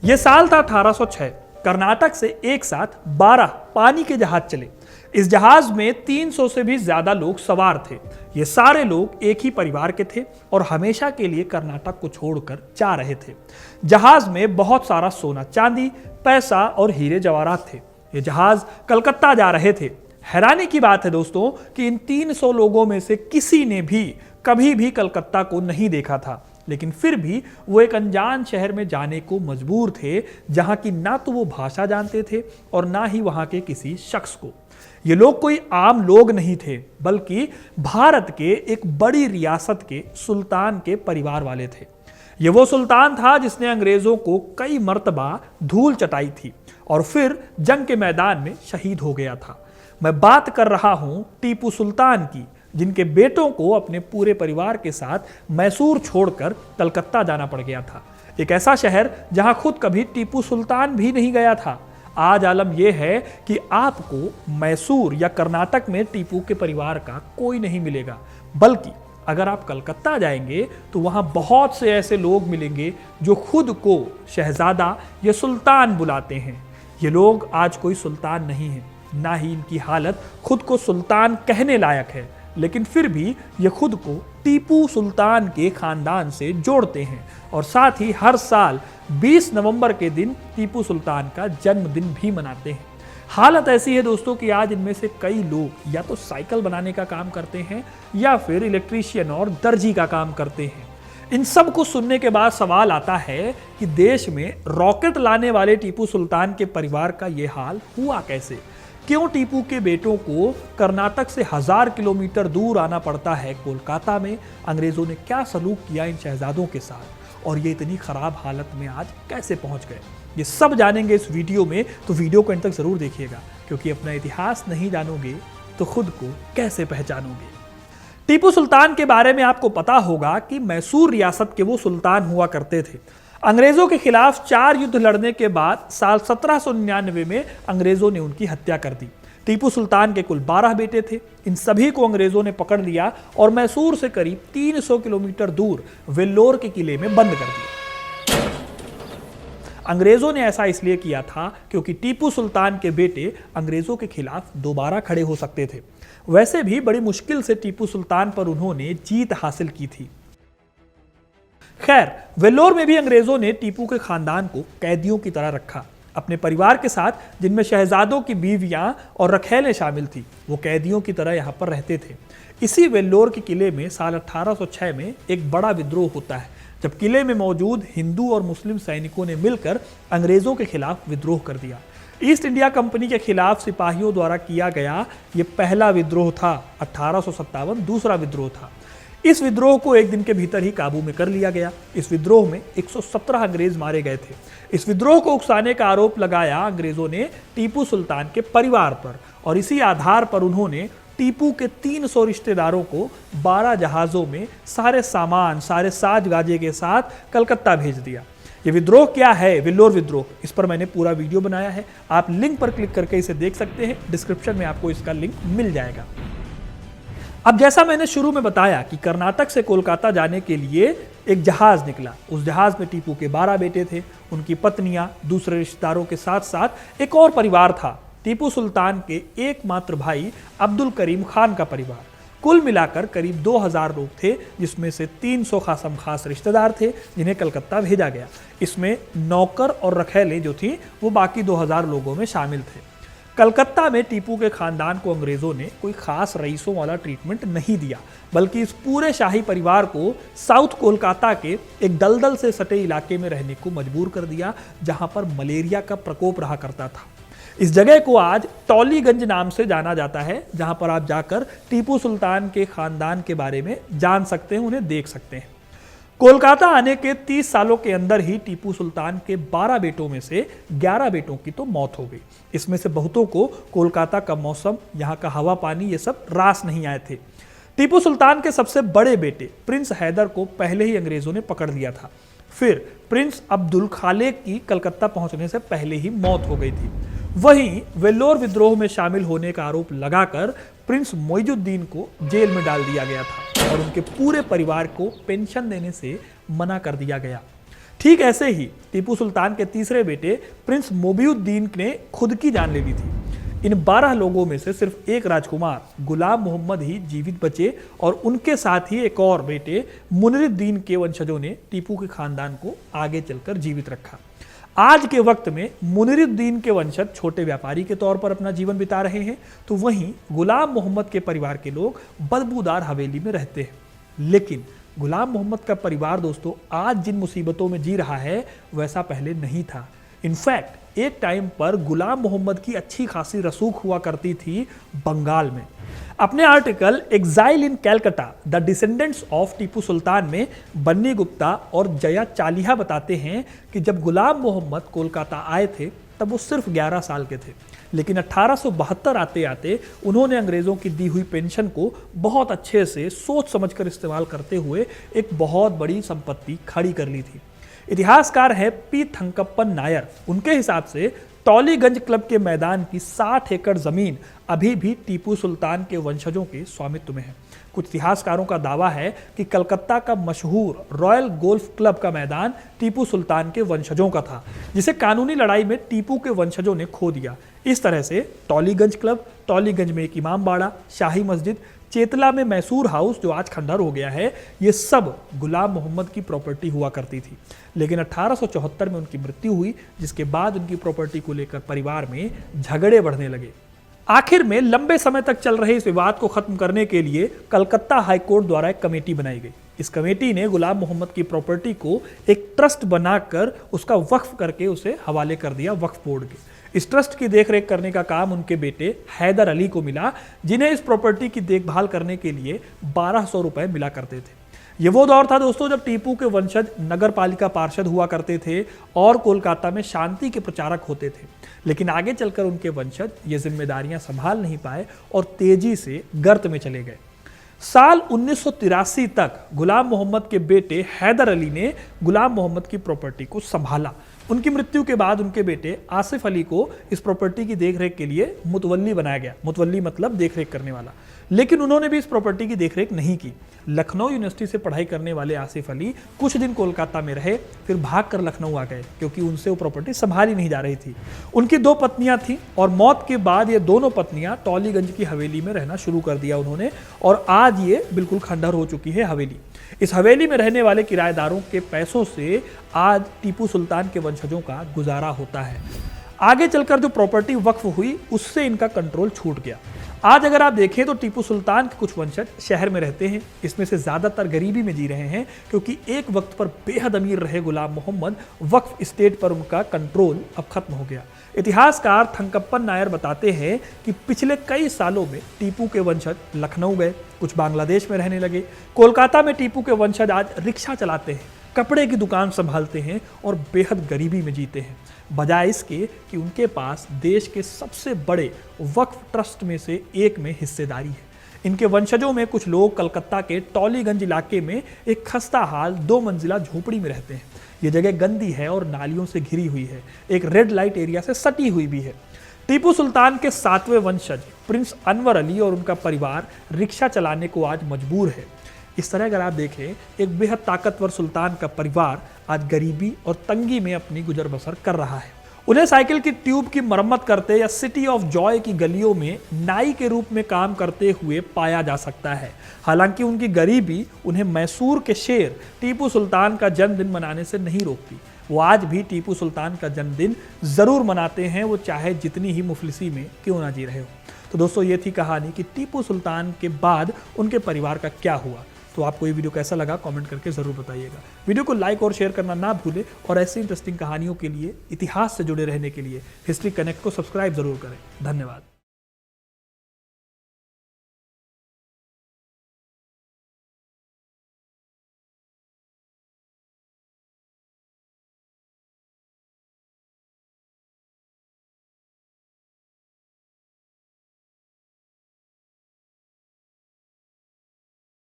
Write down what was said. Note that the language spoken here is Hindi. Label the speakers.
Speaker 1: यह साल था 1806। कर्नाटक से एक साथ 12 पानी के जहाज चले। इस जहाज में 300 से भी ज्यादा लोग सवार थे। ये सारे लोग एक ही परिवार के थे और हमेशा के लिए कर्नाटक को छोड़कर जा रहे थे। जहाज में बहुत सारा सोना चांदी, पैसा और हीरे जवाहरात थे। ये जहाज कलकत्ता जा रहे थे। हैरानी की बात है दोस्तों कि इन 300 लोगों में से किसी ने भी कभी भी कलकत्ता को नहीं देखा था, लेकिन फिर भी वो एक अनजान शहर में जाने को मजबूर थे, जहां की ना तो वो भाषा जानते थे और ना ही वहां के किसी शख्स को। ये लोग कोई आम लोग नहीं थे, बल्कि भारत के एक बड़ी रियासत के सुल्तान के परिवार वाले थे। ये वो सुल्तान था जिसने अंग्रेजों को कई मर्तबा धूल चटाई थी और फिर जंग के मैदान में शहीद हो गया था। मैं बात कर रहा हूं टीपू सुल्तान की, जिनके बेटों को अपने पूरे परिवार के साथ मैसूर छोड़कर कलकत्ता जाना पड़ गया था। एक ऐसा शहर जहां खुद कभी टीपू सुल्तान भी नहीं गया था। आज आलम यह है कि आपको मैसूर या कर्नाटक में टीपू के परिवार का कोई नहीं मिलेगा, बल्कि अगर आप कलकत्ता जाएंगे तो वहां बहुत से ऐसे लोग मिलेंगे जो खुद को शहजादा या सुल्तान बुलाते हैं। ये लोग आज कोई सुल्तान नहीं है, ना ही इनकी हालत खुद को सुल्तान कहने लायक है, लेकिन फिर भी ये खुद को टीपू सुल्तान के खानदान से जोड़ते हैं और साथ ही हर साल 20 नवंबर के दिन टीपू सुल्तान का जन्मदिन भी मनाते हैं। हालत ऐसी है दोस्तों कि आज इनमें से कई लोग या तो साइकिल बनाने का काम करते हैं या फिर इलेक्ट्रीशियन और दर्जी का काम करते हैं। इन सब को सुनने के बाद सवाल आता है कि देश में रॉकेट लाने वाले टीपू सुल्तान के परिवार का यह हाल हुआ कैसे? क्यों टीपू के बेटों को कर्नाटक से 1000 किलोमीटर दूर आना पड़ता है कोलकाता में? अंग्रेजों ने क्या सलूक किया इन शहजादों के साथ और ये इतनी खराब हालत में आज कैसे पहुंच गए? ये सब जानेंगे इस वीडियो में, तो वीडियो को अंत तक जरूर देखिएगा, क्योंकि अपना इतिहास नहीं जानोगे तो खुद को कैसे पहचानोगे। टीपू सुल्तान के बारे में आपको पता होगा कि मैसूर रियासत के वो सुल्तान हुआ करते थे। अंग्रेजों के खिलाफ 4 युद्ध लड़ने के बाद साल 1799 में अंग्रेजों ने उनकी हत्या कर दी। टीपू सुल्तान के कुल 12 बेटे थे। इन सभी को अंग्रेजों ने पकड़ लिया और मैसूर से करीब 300 किलोमीटर दूर वेल्लोर के किले में बंद कर दिया। अंग्रेजों ने ऐसा इसलिए किया था क्योंकि टीपू सुल्तान के बेटे अंग्रेजों के खिलाफ दोबारा खड़े हो सकते थे। वैसे भी बड़ी मुश्किल से टीपू सुल्तान पर उन्होंने जीत हासिल की थी। खैर, वेल्लोर में भी अंग्रेजों ने टीपू के खानदान को कैदियों की तरह रखा, अपने परिवार के साथ, जिनमें शहजादों की बीवियां और रखैलें शामिल थी। वो कैदियों की तरह यहां पर रहते थे। इसी वेल्लोर के किले में साल 1806 में एक बड़ा विद्रोह होता है, जब किले में मौजूद हिंदू और मुस्लिम सैनिकों ने मिलकर अंग्रेजों के खिलाफ विद्रोह कर दिया। ईस्ट इंडिया कंपनी के खिलाफ सिपाहियों द्वारा किया गया यह पहला विद्रोह था। 1857 दूसरा विद्रोह था। इस विद्रोह को एक दिन के भीतर ही काबू में कर लिया गया। इस विद्रोह में 117 अंग्रेज मारे गए थे। इस विद्रोह को उकसाने का आरोप लगाया अंग्रेजों ने टीपू सुल्तान के परिवार पर और इसी आधार पर उन्होंने टीपू के 300 रिश्तेदारों को 12 जहाजों में सारे सामान, सारे साज गाजे के साथ कलकत्ता भेज दिया। ये विद्रोह क्या है, वेल्लोर विद्रोह, इस पर मैंने पूरा वीडियो बनाया है। आप लिंक पर क्लिक करके इसे देख सकते हैं। डिस्क्रिप्शन में आपको इसका लिंक मिल जाएगा। अब जैसा मैंने शुरू में बताया कि कर्नाटक से कोलकाता जाने के लिए एक जहाज निकला। उस जहाज में टीपू के 12 बेटे थे, उनकी पत्नियां, दूसरे रिश्तेदारों के साथ साथ एक और परिवार था, टीपू सुल्तान के एकमात्र भाई अब्दुल करीम खान का परिवार। कुल मिलाकर करीब 2000 लोग थे, जिसमें से 300 खासम खास रिश्तेदार थे जिन्हें कलकत्ता भेजा गया। इसमें नौकर और रखैलें जो थी वो बाकी 2000 लोगों में शामिल थे। कलकत्ता में टीपू के खानदान को अंग्रेजों ने कोई खास रईसों वाला ट्रीटमेंट नहीं दिया, बल्कि इस पूरे शाही परिवार को साउथ कोलकाता के एक दलदल से सटे इलाके में रहने को मजबूर कर दिया, जहां पर मलेरिया का प्रकोप रहा करता था। इस जगह को आज टॉलीगंज नाम से जाना जाता है, जहां पर आप जाकर टीपू सुल्तान के खानदान के बारे में जान सकते हैं, उन्हें देख सकते हैं। कोलकाता आने के 30 सालों के अंदर ही टीपू सुल्तान के 12 बेटों में से 11 बेटों की तो मौत हो गई। इसमें से बहुतों को कोलकाता का मौसम, यहाँ का हवा पानी, ये सब रास नहीं आए थे। टीपू सुल्तान के सबसे बड़े बेटे प्रिंस हैदर को पहले ही अंग्रेजों ने पकड़ लिया था। फिर प्रिंस अब्दुल खालेक की कलकत्ता पहुंचने से पहले ही मौत हो गई थी। वहीं वेल्लोर विद्रोह में शामिल होने का आरोप लगाकर प्रिंस मोइजुद्दीन को जेल में डाल दिया गया था और उनके पूरे परिवार को पेंशन देने से मना कर दिया गया। ठीक ऐसे ही टीपू सुल्तान के तीसरे बेटे प्रिंस मोबियुद्दीन ने खुद की जान ले ली थी। इन 12 लोगों में से सिर्फ एक राजकुमार गुलाम मोहम्मद ही जीवित बचे और उनके साथ ही एक और बेटे मुनिरुद्दीन के वंशजों ने टीपू के खानदान को आगे चलकर जीवित रखा। आज के वक्त में मुनिरुद्दीन के वंशज छोटे व्यापारी के तौर पर अपना जीवन बिता रहे हैं, तो वहीं गुलाम मोहम्मद के परिवार के लोग बदबूदार हवेली में रहते हैं। लेकिन गुलाम मोहम्मद का परिवार दोस्तों आज जिन मुसीबतों में जी रहा है वैसा पहले नहीं था। इनफैक्ट एक टाइम पर गुलाम मोहम्मद की अच्छी खासी रसूख हुआ करती थी बंगाल में। अपने article exile in Calcutta the descendants of Tipu Sultan में बन्नी गुप्ता और जया चालिहा बताते हैं कि जब गुलाम मोहम्मद कोलकाता आए थे तब वो सिर्फ 11 साल के थे, लेकिन 1872 आते आते उन्होंने अंग्रेजों की दी हुई पेंशन को बहुत अच्छे से सोच समझकर इस्तेमाल करते हुए एक बहुत बड़ी संपत्ति खड़ी कर ली थी। इतिहासकार है पी थंकप्पन नायर। उनके हिसाब से टॉलीगंज क्लब के मैदान की 60 एकड़ जमीन अभी भी टीपू सुल्तान के वंशजों के स्वामित्व में है। कुछ इतिहासकारों का दावा है कि कलकत्ता का मशहूर रॉयल गोल्फ क्लब का मैदान टीपू सुल्तान के वंशजों का था, जिसे कानूनी लड़ाई में टीपू के वंशजों ने खो दिया। इस तरह से टॉलीगंज क्लब, टॉलीगंज में एक इमाम बाड़ा, शाही मस्जिद, चेतला में मैसूर हाउस जो आज खंडर हो गया है, ये सब गुलाम मोहम्मद की प्रॉपर्टी हुआ करती थी। लेकिन 1874 में उनकी मृत्यु हुई, जिसके बाद उनकी प्रॉपर्टी को लेकर परिवार में झगड़े बढ़ने लगे। आखिर में लंबे समय तक चल रहे इस विवाद को खत्म करने के लिए कलकत्ता हाईकोर्ट द्वारा एक कमेटी बनाई गई। इस कमेटी ने गुलाम मोहम्मद की प्रॉपर्टी को एक ट्रस्ट बनाकर उसका वक्फ करके उसे हवाले कर दिया वक्फ बोर्ड के। इस ट्रस्ट की देखरेख करने का काम उनके बेटे हैदर अली को मिला, जिन्हें इस प्रॉपर्टी की देखभाल करने के लिए 1200 रुपए मिला करते थे। ये वो दौर था दोस्तों जब टीपू के वंशज नगर पालिका पार्षद हुआ करते थे और कोलकाता में शांति के प्रचारक होते थे। लेकिन आगे चलकर उनके वंशज ये जिम्मेदारियां संभाल नहीं पाए और तेजी से गर्त में चले गए। साल 1983 तक गुलाम मोहम्मद के बेटे हैदर अली ने गुलाम मोहम्मद की प्रॉपर्टी को संभाला। उनकी मृत्यु के बाद उनके बेटे आसिफ अली को इस प्रॉपर्टी की देखरेख के लिए मुतवल्ली बनाया गया। मुतवल्ली मतलब देखरेख करने वाला। लेकिन उन्होंने भी इस प्रॉपर्टी की देखरेख नहीं की। लखनऊ यूनिवर्सिटी से पढ़ाई करने वाले आसिफ अली कुछ दिन कोलकाता में रहे, फिर भागकर लखनऊ आ गए क्योंकि उनसे वो प्रॉपर्टी संभाली नहीं जा रही थी। उनकी 2 पत्नियां थीं और मौत के बाद ये दोनों पत्नियां टॉलीगंज की हवेली में रहना शुरू कर दिया उन्होंने, और आज ये बिल्कुल खंडहर हो चुकी है हवेली। इस हवेली में रहने वाले किराएदारों के पैसों से आज टीपू सुल्तान के वंशजों का गुजारा होता है। आगे चलकर जो प्रॉपर्टी वक्फ हुई उससे इनका कंट्रोल छूट गया। आज अगर आप देखें तो टीपू सुल्तान के कुछ वंशज शहर में रहते हैं, इसमें से ज्यादातर गरीबी में जी रहे हैं क्योंकि एक वक्त पर बेहद अमीर रहे गुलाम मोहम्मद, वक्फ स्टेट पर उनका कंट्रोल अब खत्म हो गया। इतिहासकार थंकप्पन नायर बताते हैं कि पिछले कई सालों में टीपू के वंशज लखनऊ गए, कुछ बांग्लादेश में रहने लगे। कोलकाता में टीपू के वंशज आज रिक्शा चलाते हैं, कपड़े की दुकान संभालते हैं और बेहद गरीबी में जीते हैं, बजाय इसके कि उनके पास देश के सबसे बड़े वक्फ ट्रस्ट में से एक में हिस्सेदारी है। इनके वंशजों में कुछ लोग कलकत्ता के टॉलीगंज इलाके में एक खस्ता हाल 2 मंजिला झोपड़ी में रहते हैं। ये जगह गंदी है और नालियों से घिरी हुई है, एक रेड लाइट एरिया से सटी हुई भी है। टीपू सुल्तान के 7वें वंशज प्रिंस अनवर अली और उनका परिवार रिक्शा चलाने को आज मजबूर है। इस तरह अगर आप देखें, एक बेहद ताकतवर सुल्तान का परिवार आज गरीबी और तंगी में अपनी गुजर बसर कर रहा है। उन्हें साइकिल की ट्यूब की मरम्मत करते या सिटी ऑफ जॉय की गलियों में नाई के रूप में काम करते हुए पाया जा सकता है। हालांकि उनकी गरीबी उन्हें मैसूर के शेर टीपू सुल्तान का जन्मदिन मनाने से नहीं रोकती। वो आज भी टीपू सुल्तान का जन्मदिन जरूर मनाते हैं, वो चाहे जितनी ही मुफलिसी में क्यों ना जी रहे हो। तो दोस्तों ये थी कहानी कि टीपू सुल्तान के बाद उनके परिवार का क्या हुआ। तो आपको ये वीडियो कैसा लगा कमेंट करके ज़रूर बताइएगा। वीडियो को लाइक और शेयर करना ना भूलें और ऐसी इंटरेस्टिंग कहानियों के लिए, इतिहास से जुड़े रहने के लिए हिस्ट्री कनेक्ट को सब्सक्राइब जरूर करें। धन्यवाद।